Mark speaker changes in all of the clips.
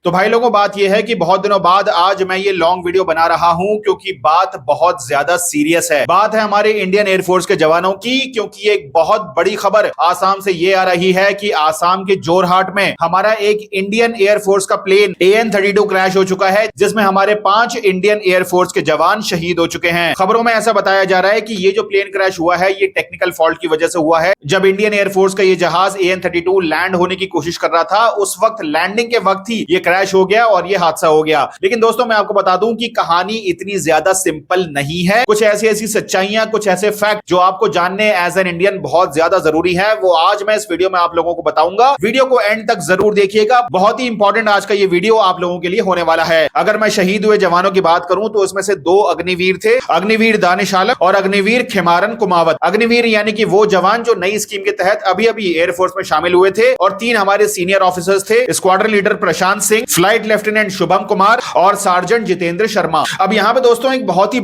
Speaker 1: तो भाई लोगों, बात यह है कि बहुत दिनों बाद आज मैं ये लॉन्ग वीडियो बना रहा हूं क्योंकि बात बहुत ज्यादा सीरियस है। बात है हमारे इंडियन एयरफोर्स के जवानों की, क्योंकि एक बहुत बड़ी खबर आसाम से ये आ रही है कि आसाम के जोरहाट में हमारा एक इंडियन एयरफोर्स का प्लेन AN-32 क्रैश हो चुका है, जिसमें हमारे 5 इंडियन एयरफोर्स के जवान शहीद हो चुके हैं। खबरों में ऐसा बताया जा रहा है कि ये जो प्लेन क्रैश हुआ है ये टेक्निकल फॉल्ट की वजह से हुआ है। जब इंडियन एयरफोर्स का ये जहाज AN-32 लैंड होने की कोशिश कर रहा था, उस वक्त लैंडिंग के वक्त ही ये क्रैश हो गया और ये हादसा हो गया। लेकिन दोस्तों, मैं आपको बता दूं कि कहानी इतनी ज्यादा सिंपल नहीं है। कुछ ऐसी ऐसी सच्चाइयां, कुछ ऐसे फैक्ट जो आपको जानने एज एन इंडियन बहुत ज्यादा जरूरी है, वो आज मैं इस वीडियो में आप लोगों को बताऊंगा। वीडियो को एंड तक जरूर देखिएगा, बहुत ही इंपॉर्टेंट आज का ये वीडियो आप लोगों के लिए होने वाला है। अगर मैं शहीद हुए जवानों की बात करूं तो उसमें से 2 अग्निवीर थे, अग्निवीर दानिश आलम और अग्निवीर खिमारन कुमावत। अग्निवीर यानी कि वो जवान जो नई स्कीम के तहत अभी अभी एयरफोर्स में शामिल हुए थे, और 3 हमारे सीनियर ऑफिसर्स थे, squadron leader Prashant Singh, flight lieutenant Shubham Kumar और सार्जेंट जितेंद्र शर्मा। अब यहाँ पे दोस्तों एक बहुत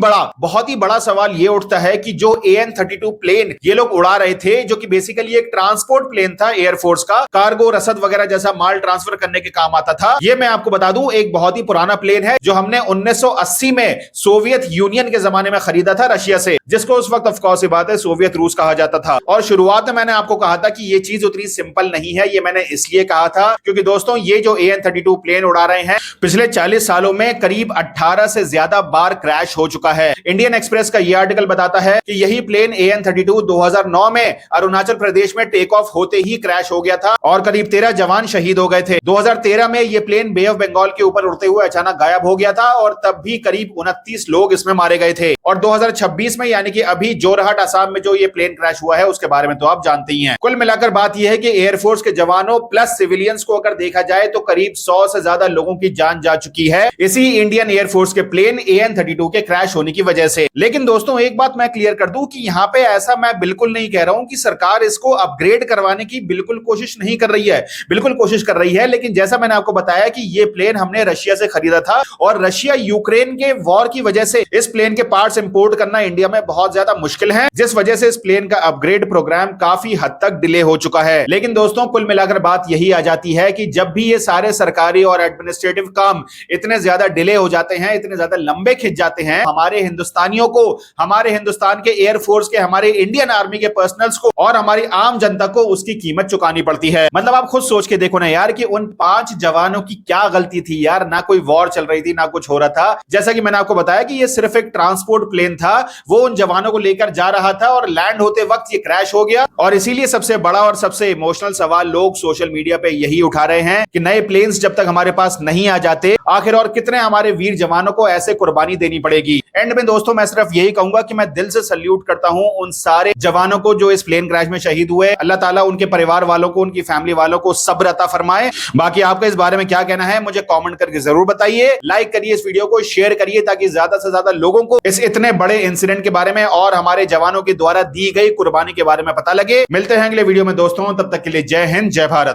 Speaker 1: ही बड़ा सवाल ये उठता है कि जो AN-32 प्लेन ये लोग उड़ा रहे थे, जो कि बेसिकली एक ट्रांसपोर्ट प्लेन था एयरफोर्स का, कार्गो रसद वगैरह जैसा माल ट्रांसफर करने के काम आता था। ये मैं आपको बता दूं एक बहुत ही पुराना प्लेन है जो हमने 1980 में सोवियत यूनियन के जमाने में खरीदा था रशिया से, जिसको उस वक्त ऑफ कोर्स बात है सोवियत रूस कहा जाता था। और शुरुआत में मैंने आपको कहा था कि ये चीज उतनी सिंपल नहीं है। ये मैंने इसलिए कहा था क्योंकि दोस्तों ये जो AN-32 प्लेन उड़ा रहे हैं पिछले 40 सालों में करीब 18 से ज्यादा बार क्रैश हो चुका है। इंडियन एक्सप्रेस का यह आर्टिकल बताता है कि यही प्लेन AN-32 2009 में अरुणाचल प्रदेश में टेक ऑफ होते ही क्रैश हो गया था और करीब 13 जवान शहीद हो गए थे। 2013 में यह प्लेन बे ऑफ बंगाल के ऊपर उड़ते हुए अचानक गायब हो गया था और तब भी करीब 29 लोग इसमें मारे गए थे। और 2026 में यानी कि अभी जोरहाट असम में जो ये प्लेन क्रैश हुआ है उसके बारे में तो आप जानते ही हैं। कुल मिलाकर बात यह है कि एयरफोर्स के जवानों प्लस सिविलियंस को अगर देखा जाए तो करीब 100 से ज्यादा लोगों की जान जा चुकी है इसी इंडियन एयरफोर्स के प्लेन AN-32 के क्रैश होने की वजह से। लेकिन दोस्तों एक बात मैं क्लियर कर दूं कि यहाँ पे ऐसा मैं बिल्कुल नहीं कह रहा हूं कि सरकार इसको अपग्रेड करवाने की बिल्कुल कोशिश नहीं कर रही है, बिल्कुल कोशिश कर रही है। लेकिन जैसा मैंने आपको बताया कि ये प्लेन हमने रशिया से खरीदा था और रशिया यूक्रेन के वॉर की वजह से इस प्लेन के पार्ट्स इंपोर्ट करना इंडिया में बहुत ज्यादा मुश्किल है, जिस वजह से इस प्लेन का अपग्रेड प्रोग्राम काफी हद तक डिले हो चुका है। लेकिन दोस्तों कुल मिलाकर बात यही आ जाती है कि जब भी ये सारे सरकारी और एडमिनिस्ट्रेटिव काम इतने ज्यादा डिले हो जाते हैं, इतने ज्यादा लंबे खिंच जाते हैं, हमारे हिंदुस्तानियों को, हमारे हिंदुस्तान के एयरफोर्स के, हमारे इंडियन आर्मी के पर्सनल्स को और हमारी आम जनता को उसकी कीमत चुकानी पड़ती है। मतलब आप खुद सोच के देखो ना यार कि उन 5 जवानों की क्या गलती थी यार। ना कोई वॉर चल रही थी, ना कुछ हो रहा था। जैसा कि मैंने आपको बताया कि ये सिर्फ एक ट्रांसपोर्ट प्लेन था, वो उन जवानों को लेकर जा रहा था और लैंड होते वक्त ये क्रैश हो गया। और इसीलिए सबसे बड़ा और सबसे इमोशनल सवाल लोग सोशल मीडिया पे यही उठा रहे हैं कि नए प्लेन्स जब तक हमारे पास नहीं आ जाते, आखिर और कितने हमारे वीर जवानों को ऐसे कुर्बानी देनी पड़ेगी। एंड में दोस्तों मैं सिर्फ यही कहूंगा कि मैं दिल से सल्यूट करता हूं उन सारे जवानों को जो इस प्लेन क्रैश में शहीद हुए। अल्लाह ताला उनके परिवार वालों को, उनकी फैमिली वालों को सब्र अता फरमाए। बाकी आपका इस बारे में क्या कहना है मुझे कमेंट करके जरूर बताइए। लाइक करिए इस वीडियो को, शेयर करिए ताकि ज्यादा से ज्यादा लोगों को इस इतने बड़े इंसिडेंट के बारे में और हमारे जवानों के द्वारा दी गई कुर्बानी के बारे में पता लगे। मिलते हैं अगले वीडियो में दोस्तों, तब तक के लिए जय हिंद, जय भारत।